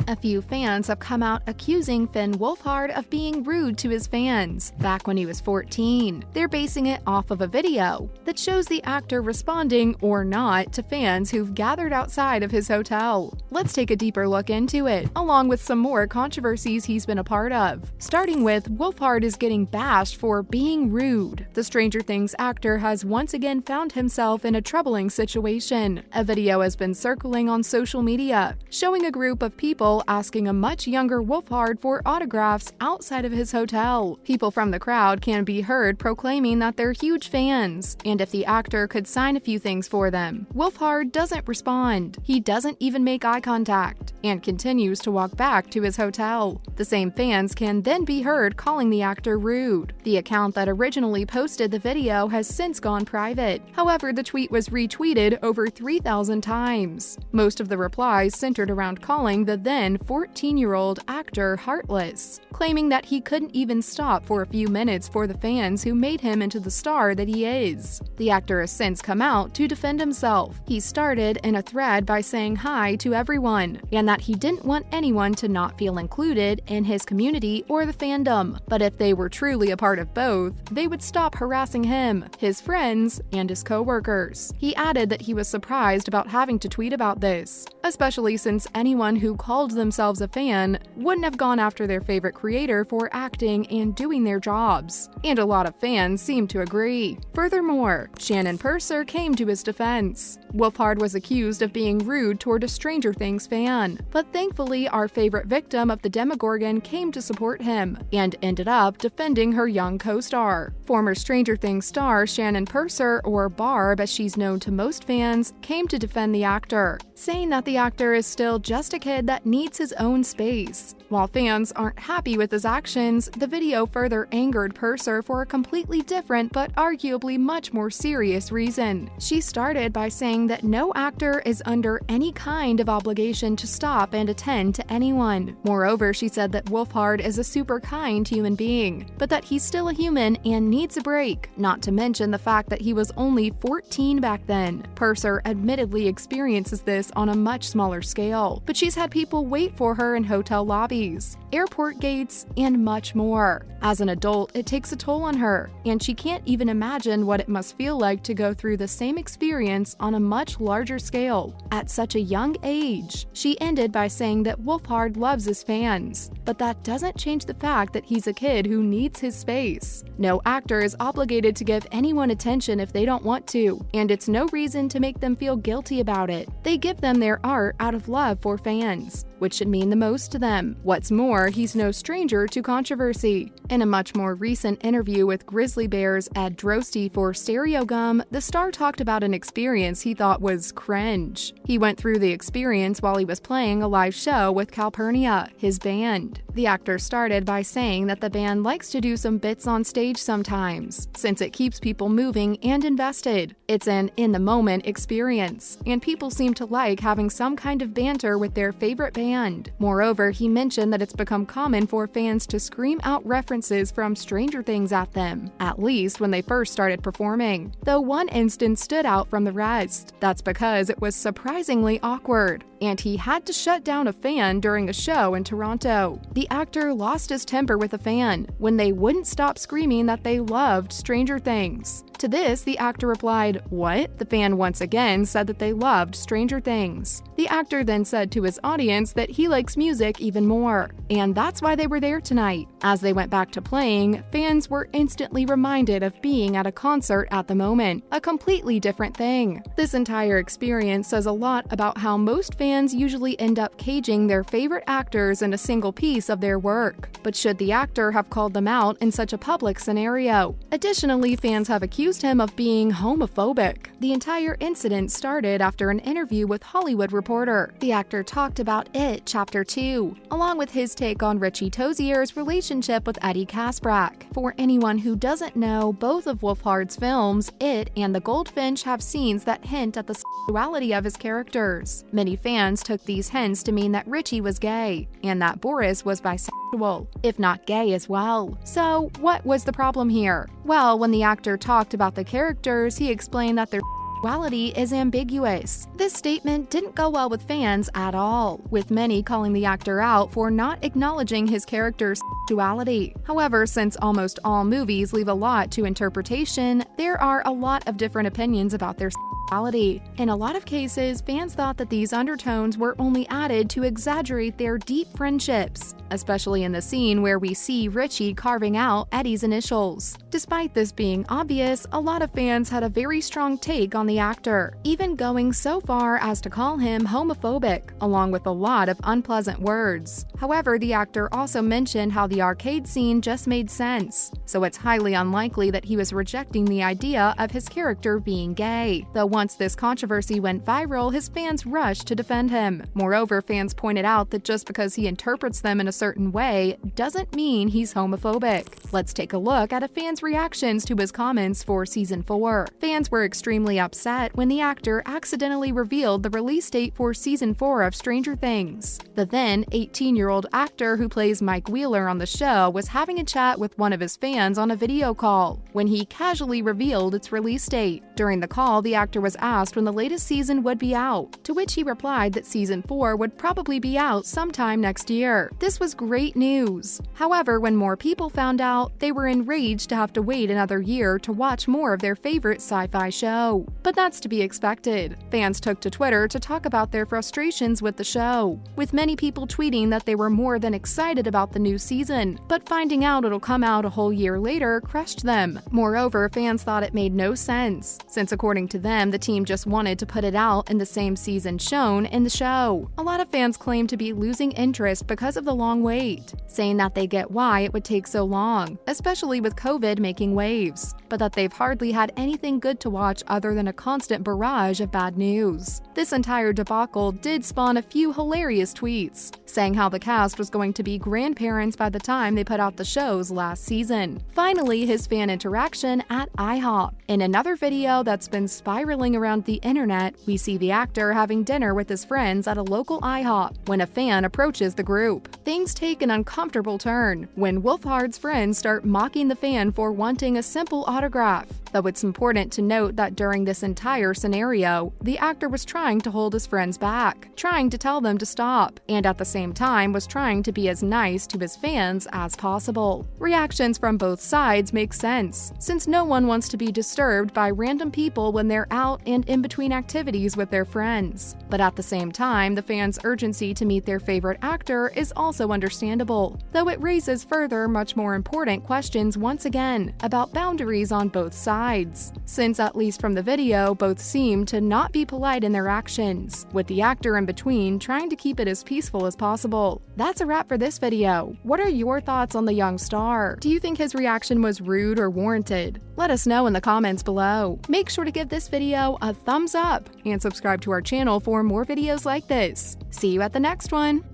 A few fans have come out accusing Finn Wolfhard of being rude to his fans back when he was 14. They're basing it off of a video that shows the actor responding or not to fans who've gathered outside of his hotel. Let's take a deeper look into it, along with some more controversies he's been a part of. Starting with, Wolfhard is getting bashed for being rude. The Stranger Things actor has once again found himself in a troubling situation. A video has been circling on social media, showing a group of people asking a much younger Wolfhard for autographs outside of his hotel. People from the crowd can be heard proclaiming that they're huge fans, and if the actor could sign a few things for them. Wolfhard doesn't respond. He doesn't even make eye contact, and continues to walk back to his hotel. The same fans can then be heard calling the actor rude. The account that originally posted the video has since gone private. However, the tweet was retweeted over 3,000 times. Most of the replies centered around calling the then 14-year-old actor heartless, claiming that he couldn't even stop for a few minutes for the fans who made him into the star that he is. The actor has since come out to defend himself. He started in a thread by saying hi to everyone, and that he didn't want anyone to not feel included in his community or the fandom, but if they were truly a part of both, they would stop harassing him, his friends, and his co-workers. He added that he was surprised about having to tweet about this, especially since anyone who called themselves a fan wouldn't have gone after their favorite creator for acting and doing their jobs, and a lot of fans seem to agree. Furthermore, Shannon Purser came to his defense. Wolfhard was accused of being rude toward a Stranger Things fan, but thankfully our favorite victim of the Demogorgon came to support him, and ended up defending her young co-star. Former Stranger Things star Shannon Purser, or Barb as she's known to most fans, came to defend the actor, saying that the actor is still just a kid that needs his own space. While fans aren't happy with his actions, the video further angered Purser for a completely different but arguably much more serious reason. She started by saying that no actor is under any kind of obligation to stop and attend to anyone. Moreover, she said that Wolfhard is a super kind human being, but that he's still a human and needs a break, not to mention the fact that he was only 14 back then. Purser admittedly experiences this on a much smaller scale, but she's had people wait for her in hotel lobbies, airport gates, and much more. As an adult, it takes a toll on her, and she can't even imagine what it must feel like to go through the same experience on a much larger scale at such a young age. She ended by saying that Wolfhard loves his fans, but that doesn't change the fact that he's a kid who needs his space. No actor is obligated to give anyone attention if they don't want to, and it's no reason to make them feel guilty about it. They give them their art out of love for fans, which should mean the most to them. What's more, he's no stranger to controversy. In a much more recent interview with Grizzly Bear's Ed Drosty for Stereogum, the star talked about an experience he thought was cringe. He went through the experience while he was playing a live show with Calpurnia, his band. The actor started by saying that the band likes to do some bits on stage sometimes, since it keeps people moving and invested. It's an in-the-moment experience, and people seem to like having some kind of banter with their favorite band. Moreover, he mentioned that it's become common for fans to scream out references from Stranger Things at them, at least when they first started performing, though one instance stood out from the rest. That's because it was surprisingly awkward, and he had to shut down a fan during a show in Toronto. The actor lost his temper with a fan when they wouldn't stop screaming that they loved Stranger Things. To this, the actor replied, "What?" The fan once again said that they loved Stranger Things. The actor then said to his audience that he likes music even more, and that's why they were there tonight. As they went back to playing, fans were instantly reminded of being at a concert at the moment, a completely different thing. This entire experience says a lot about how most fans usually end up caging their favorite actors in a single piece of their work. But should the actor have called them out in such a public scenario? Additionally, fans have accused him of being homophobic. The entire incident started after an interview with Hollywood Reporter. The actor talked about It Chapter 2, along with his take on Richie Tozier's relationship with Eddie Kaspbrak. For anyone who doesn't know, both of Wolfhard's films, It and The Goldfinch, have scenes that hint at the sexuality of his characters. Many fans took these hints to mean that Richie was gay, and that Boris was bisexual, if not gay as well. So, what was the problem here? Well, when the actor talked about the characters, he explained that they're sexuality is ambiguous. This statement didn't go well with fans at all, with many calling the actor out for not acknowledging his character's sexuality. However, since almost all movies leave a lot to interpretation, there are a lot of different opinions about their sexuality. In a lot of cases, fans thought that these undertones were only added to exaggerate their deep friendships, especially in the scene where we see Richie carving out Eddie's initials. Despite this being obvious, a lot of fans had a very strong take on the actor, even going so far as to call him homophobic, along with a lot of unpleasant words. However, the actor also mentioned how the arcade scene just made sense, so it's highly unlikely that he was rejecting the idea of his character being gay. Though once this controversy went viral, his fans rushed to defend him. Moreover, fans pointed out that just because he interprets them in a certain way doesn't mean he's homophobic. Let's take a look at a fan's reactions to his comments for Season 4. Fans were extremely upset when the actor accidentally revealed the release date for Season 4 of Stranger Things. The then 18-year-old actor who plays Mike Wheeler on the show was having a chat with one of his fans on a video call when he casually revealed its release date. During the call, the actor was asked when the latest season would be out, to which he replied that Season 4 would probably be out sometime next year. This was great news. However, when more people found out, they were enraged to have to wait another year to watch more of their favorite sci-fi show. But that's to be expected. Fans took to Twitter to talk about their frustrations with the show, with many people tweeting that they were more than excited about the new season, but finding out it'll come out a whole year later crushed them. Moreover, fans thought it made no sense, since according to them, the team just wanted to put it out in the same season shown in the show. A lot of fans claim to be losing interest because of the long wait, saying that they get why it would take so long, especially with COVID making waves, but that they've hardly had anything good to watch other than a constant barrage of bad news. This entire debacle did spawn a few hilarious tweets, saying how the cast was going to be grandparents by the time they put out the shows last season. Finally, his fan interaction at IHOP. In another video that's been spiraling around the internet, we see the actor having dinner with his friends at a local IHOP when a fan approaches the group. Things take an uncomfortable turn when Wolfhard's friends start mocking the fan for wanting a simple autograph. Though it's important to note that during this entire scenario, the actor was trying to hold his friends back, trying to tell them to stop, and at the same time was trying to be as nice to his fans as possible. Reactions from both sides make sense, since no one wants to be disturbed by random people when they're out and in between activities with their friends. But at the same time, the fans' urgency to meet their favorite actor is also understandable, though it raises further, much more important questions once again about boundaries on both sides, since at least from the video, both seem to not be polite in their actions, with the actor in between trying to keep it as peaceful as possible. That's a wrap for this video. What are your thoughts on the young star? Do you think his reaction was rude or warranted? Let us know in the comments below. Make sure to give this video a thumbs up and subscribe to our channel for more videos like this. See you at the next one!